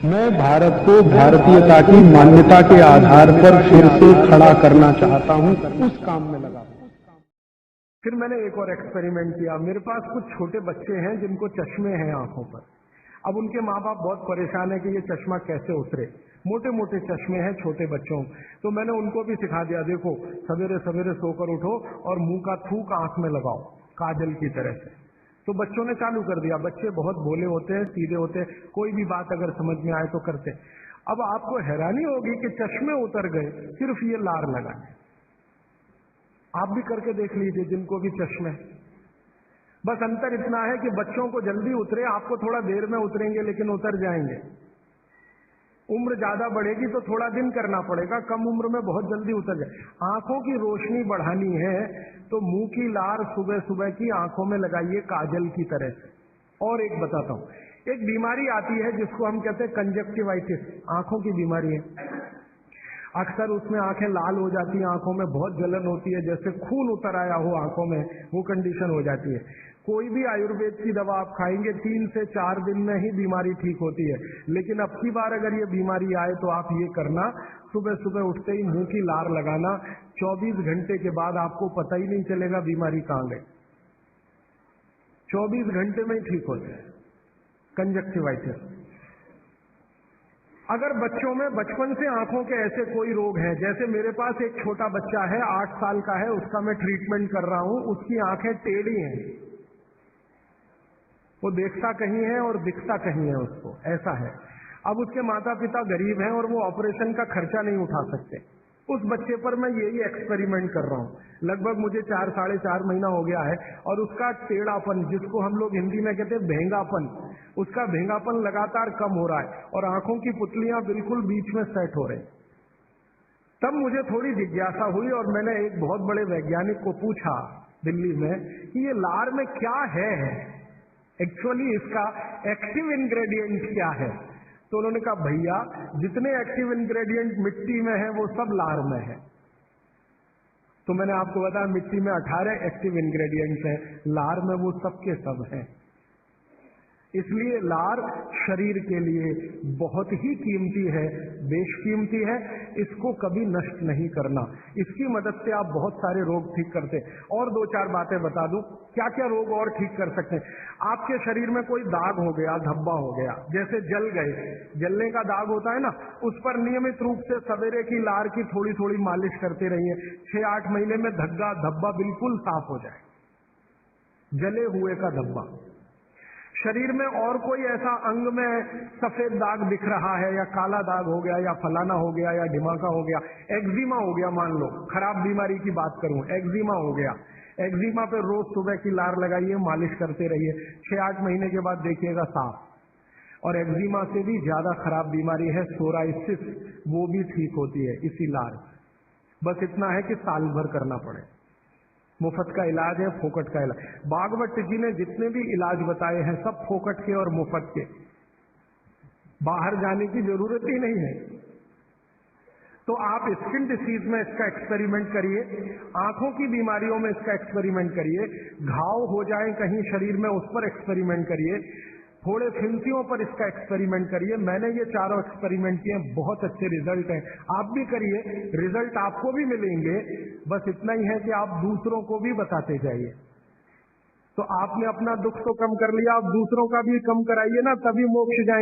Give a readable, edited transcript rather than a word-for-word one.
मैं भारत को भारतीयता की मान्यता के आधार पर फिर से खड़ा करना चाहता हूं, उस काम में लगा हूं। फिर मैंने एक और एक्सपेरिमेंट किया। मेरे पास कुछ छोटे बच्चे हैं जिनको चश्मे हैं आंखों पर। अब उनके माँ बाप बहुत परेशान है कि ये चश्मा कैसे उतरे। मोटे मोटे चश्मे हैं छोटे बच्चों। तो मैंने उनको भी सिखा दिया, देखो सवेरे सवेरे सोकर उठो और मुंह का थूक आंख में लगाओ काजल की तरह से। तो बच्चों ने चालू कर दिया। बच्चे बहुत भोले होते हैं, सीधे होते हैं, कोई भी बात अगर समझ में आए तो करते। अब आपको हैरानी होगी कि चश्मे उतर गए, सिर्फ ये लार लगा। आप भी करके देख लीजिए जिनको भी चश्मे। बस अंतर इतना है कि बच्चों को जल्दी उतरे, आपको थोड़ा देर में उतरेंगे लेकिन उतर जाएंगे। उम्र ज्यादा बढ़ेगी तो थोड़ा दिन करना पड़ेगा, कम उम्र में बहुत जल्दी उतर जाए। आंखों की रोशनी बढ़ानी है तो मुंह की लार सुबह सुबह की आंखों में लगाइए काजल की तरह से। और एक बताता हूं, एक बीमारी आती है जिसको हम कहते हैं कंजक्टिवाइटिस, आंखों की बीमारी है। अक्सर उसमें आंखें लाल हो जाती हैं, आंखों में बहुत जलन होती है, जैसे खून उतर आया हो आंखों में, वो कंडीशन हो जाती है। कोई भी आयुर्वेद की दवा आप खाएंगे 3 से 4 दिन में ही बीमारी ठीक होती है। लेकिन अब की बार अगर ये बीमारी आए तो आप ये करना, सुबह सुबह उठते ही मुंह की लार लगाना। 24 घंटे के बाद आपको पता ही नहीं चलेगा बीमारी कहां गई। 24 घंटे में ही ठीक होता है कंजक्टिवाइटिस। अगर बच्चों में बचपन से आंखों के ऐसे कोई रोग हैं, जैसे मेरे पास एक छोटा बच्चा है 8 साल का है, उसका मैं ट्रीटमेंट कर रहा हूं, उसकी आंखें टेढ़ी हैं, वो देखता कहीं है और दिखता कहीं है, उसको ऐसा है। अब उसके माता पिता गरीब हैं और वो ऑपरेशन का खर्चा नहीं उठा सकते। उस बच्चे पर मैं यही एक्सपेरिमेंट कर रहा हूं। लगभग मुझे 4 साढ़े 4 महीना हो गया है और उसका टेढ़ापन, जिसको हम लोग हिंदी में कहते हैं भेंगापन, उसका भेंगापन लगातार कम हो रहा है और आंखों की पुतलियां बिल्कुल बीच में सेट हो रही। तब मुझे थोड़ी जिज्ञासा हुई और मैंने एक बहुत बड़े वैज्ञानिक को पूछा दिल्ली में कि ये लार में क्या है एक्चुअली, इसका एक्टिव इंग्रेडिएंट क्या है। तो उन्होंने कहा भैया जितने एक्टिव इंग्रेडिएंट मिट्टी में है वो सब लार में है। तो मैंने आपको बताया मिट्टी में 18 एक्टिव इंग्रेडिएंट्स हैं, लार में वो सब के सब हैं। इसलिए लार शरीर के लिए बहुत ही कीमती है, बेशकीमती है। इसको कभी नष्ट नहीं करना। इसकी मदद से आप बहुत सारे रोग ठीक करते हैं। और 2-4 बातें बता दूं क्या क्या रोग और ठीक कर सकते हैं। आपके शरीर में कोई दाग हो गया, धब्बा हो गया, जैसे जल गए, जलने का दाग होता है ना, उस पर नियमित रूप से सवेरे की लार की थोड़ी थोड़ी मालिश करते रहिए। 6-8 महीने में धब्बा बिल्कुल साफ हो जाए, जले हुए का धब्बा। शरीर में और कोई ऐसा अंग में सफेद दाग दिख रहा है या काला दाग हो गया या फलाना हो गया या ढिमाका हो गया, एक्जिमा हो गया, मान लो खराब बीमारी की बात करूं, एक्जिमा हो गया, एक्जिमा पे रोज सुबह की लार लगाइए, मालिश करते रहिए, 6-8 महीने के बाद देखिएगा साफ। और एक्जिमा से भी ज्यादा खराब बीमारी है सोराइसिस, वो भी ठीक होती है इसी लार। बस इतना है कि साल भर करना पड़े। मुफ्त का इलाज है, फोकट का इलाज। भागवत जी ने जितने भी इलाज बताए हैं सब फोकट के और मुफ्त के, बाहर जाने की जरूरत ही नहीं है। तो आप स्किन डिसीज में इसका एक्सपेरिमेंट करिए, आंखों की बीमारियों में इसका एक्सपेरिमेंट करिए, घाव हो जाए कहीं शरीर में उस पर एक्सपेरिमेंट करिए, थोड़े फिंसियों पर इसका एक्सपेरिमेंट करिए। मैंने ये चारों एक्सपेरिमेंट किए, बहुत अच्छे रिजल्ट हैं। आप भी करिए, रिजल्ट आपको भी मिलेंगे। बस इतना ही है कि आप दूसरों को भी बताते जाइए। तो आपने अपना दुख तो कम कर लिया, आप दूसरों का भी कम कराइए ना, तभी मोक्ष जाएंगे।